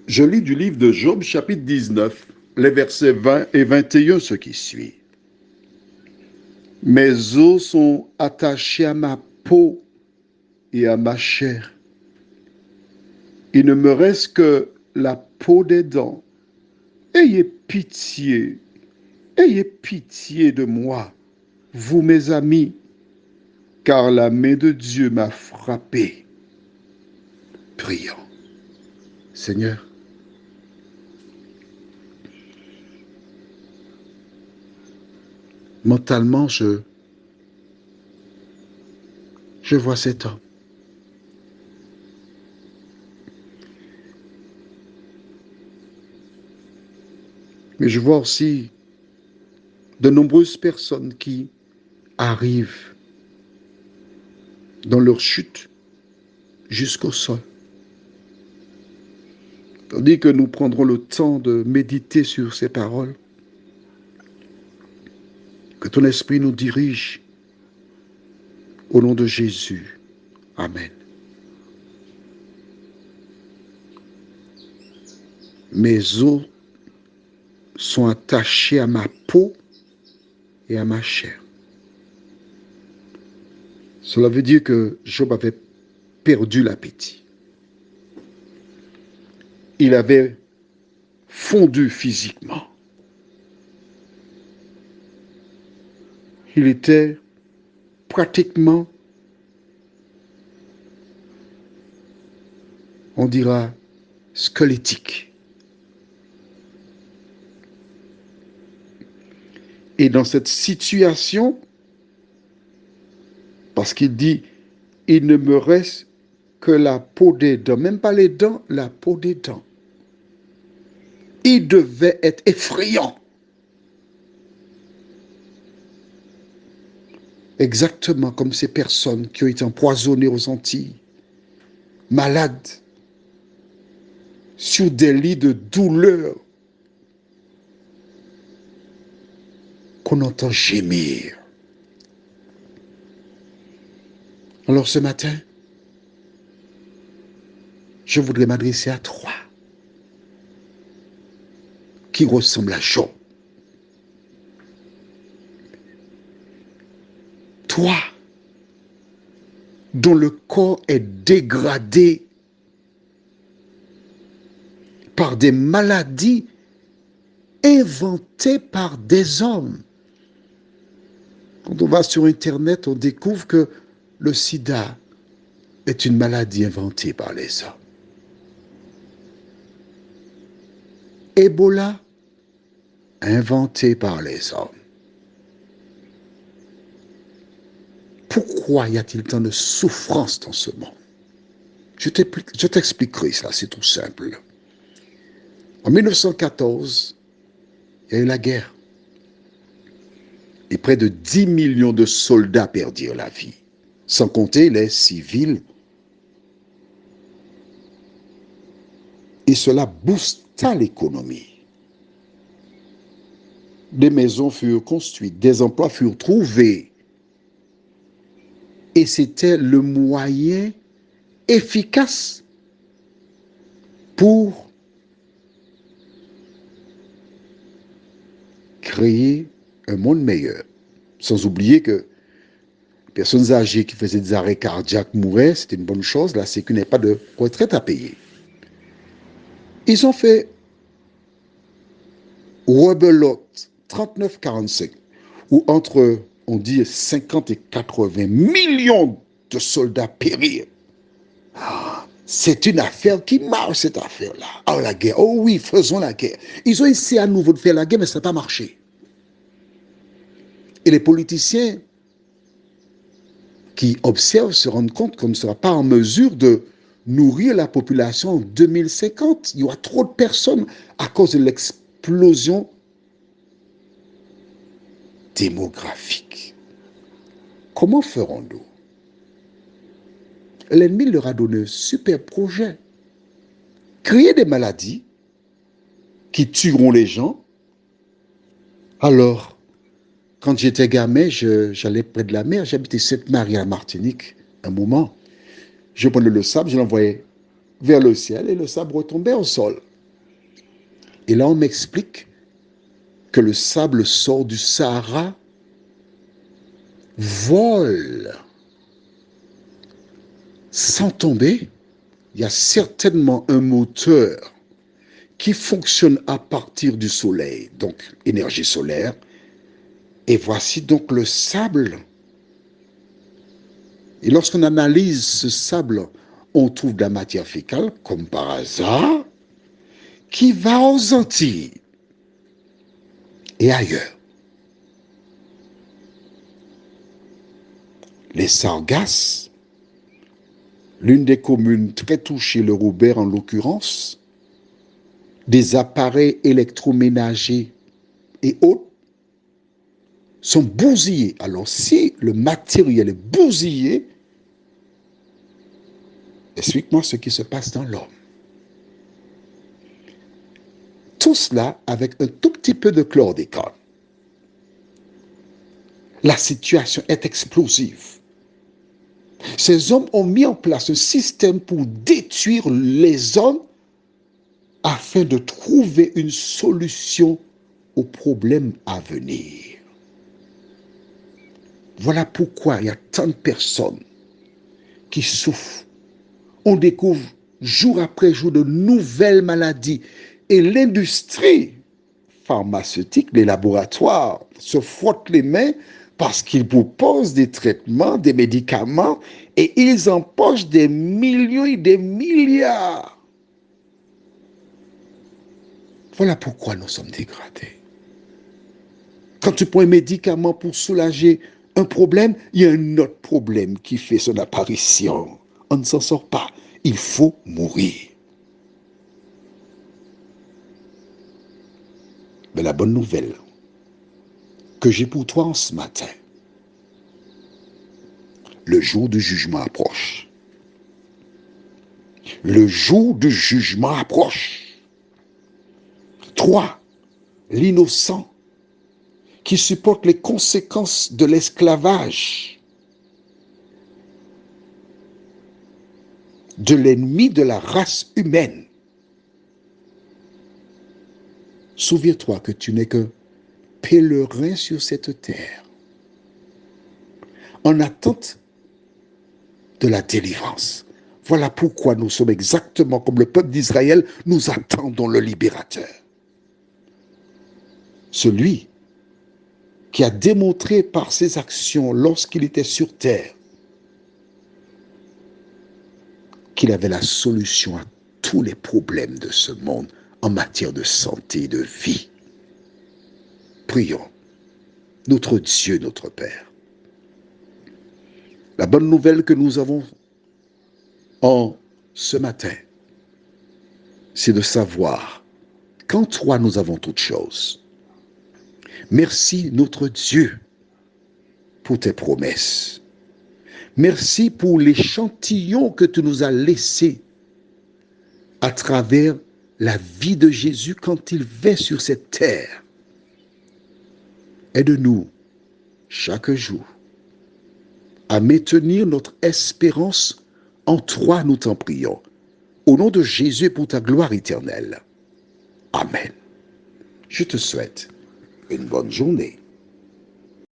Je lis du livre de Job, chapitre 19, les versets 20 et 21, ce qui suit. Mes os sont attachés à ma peau et à ma chair. Il ne me reste que la peau des dents. Ayez pitié de moi, vous mes amis, car la main de Dieu m'a frappé. Prions. Seigneur, mentalement, je vois cet homme. Mais je vois aussi de nombreuses personnes qui arrivent dans leur chute jusqu'au sol. Tandis que nous prendrons le temps de méditer sur ces paroles, que ton esprit nous dirige au nom de Jésus. Amen. Mes os sont attachés à ma peau et à ma chair. Cela veut dire que Job avait perdu l'appétit. Il avait fondu physiquement. Il était pratiquement, on dira, squelettique. Et dans cette situation, parce qu'il dit, il ne me reste que la peau des dents, même pas les dents, la peau des dents. Il devait être effrayant. Exactement comme ces personnes qui ont été empoisonnées aux Antilles, malades, sur des lits de douleur, qu'on entend gémir. Alors ce matin, je voudrais m'adresser à toi, qui ressemble à Job. Toi, dont le corps est dégradé par des maladies inventées par des hommes. Quand on va sur Internet, on découvre que le sida est une maladie inventée par les hommes. Ebola, inventé par les hommes. Pourquoi y a-t-il tant de souffrance dans ce monde? Je t'expliquerai ça, c'est tout simple. En 1914, il y a eu la guerre. Et près de 10 millions de soldats perdirent la vie, sans compter les civils. Et cela boosta l'économie. Des maisons furent construites, des emplois furent trouvés. Et c'était le moyen efficace pour créer un monde meilleur. Sans oublier que les personnes âgées qui faisaient des arrêts cardiaques mouraient, c'était une bonne chose. La Sécu n'avait pas de retraite à payer. Ils ont fait rebelote 39-45, où entre, on dit, 50 et 80 millions de soldats périrent. C'est une affaire qui marche, cette affaire-là. Oh, la guerre. Oh oui, faisons la guerre. Ils ont essayé à nouveau de faire la guerre, mais ça n'a pas marché. Et les politiciens qui observent se rendent compte qu'on ne sera pas en mesure de nourrir la population en 2050. Il y aura trop de personnes à cause de l'explosion démographique. Comment ferons-nous? L'ennemi leur a donné un super projet. Créer des maladies qui tueront les gens. Alors, quand j'étais gamin, j'allais près de la mer. J'habitais Sainte-Marie à Martinique un moment. Je prenais le sable, je l'envoyais vers le ciel et le sable retombait au sol. Et là, on m'explique que le sable sort du Sahara, vole sans tomber. Il y a certainement un moteur qui fonctionne à partir du soleil, donc énergie solaire. Et voici donc le sable. Et lorsqu'on analyse ce sable, on trouve de la matière fécale, comme par hasard, qui va aux Antilles et ailleurs. Les Sargasses, l'une des communes très touchées, le Robert en l'occurrence, des appareils électroménagers et autres sont bousillés. Alors si le matériel est bousillé, explique-moi ce qui se passe dans l'homme. Tout cela avec un tout petit peu de chlordécone. La situation est explosive. Ces hommes ont mis en place un système pour détruire les hommes afin de trouver une solution aux problèmes à venir. Voilà pourquoi il y a tant de personnes qui souffrent. On découvre jour après jour de nouvelles maladies. Et l'industrie pharmaceutique, les laboratoires se frottent les mains parce qu'ils proposent des traitements, des médicaments, et ils empochent des millions et des milliards. Voilà pourquoi nous sommes dégradés. Quand tu prends un médicament pour soulager un problème, il y a un autre problème qui fait son apparition. On ne s'en sort pas. Il faut mourir. Mais la bonne nouvelle que j'ai pour toi en ce matin, le jour du jugement approche. Le jour du jugement approche. 3. L'innocent qui supporte les conséquences de l'esclavage, de l'ennemi de la race humaine. Souviens-toi que tu n'es qu'un pèlerin sur cette terre, en attente de la délivrance. Voilà pourquoi nous sommes exactement comme le peuple d'Israël, nous attendons le libérateur. Celui qui a démontré par ses actions lorsqu'il était sur terre qu'il avait la solution à tous les problèmes de ce monde en matière de santé et de vie. Prions, notre Dieu, notre Père. La bonne nouvelle que nous avons en ce matin, c'est de savoir qu'en toi nous avons toutes choses. Merci notre Dieu pour tes promesses. Merci pour l'échantillon que tu nous as laissé à travers la vie de Jésus quand il vint sur cette terre. Aide-nous chaque jour à maintenir notre espérance en toi, nous t'en prions. Au nom de Jésus, pour ta gloire éternelle. Amen. Je te souhaite une bonne journée.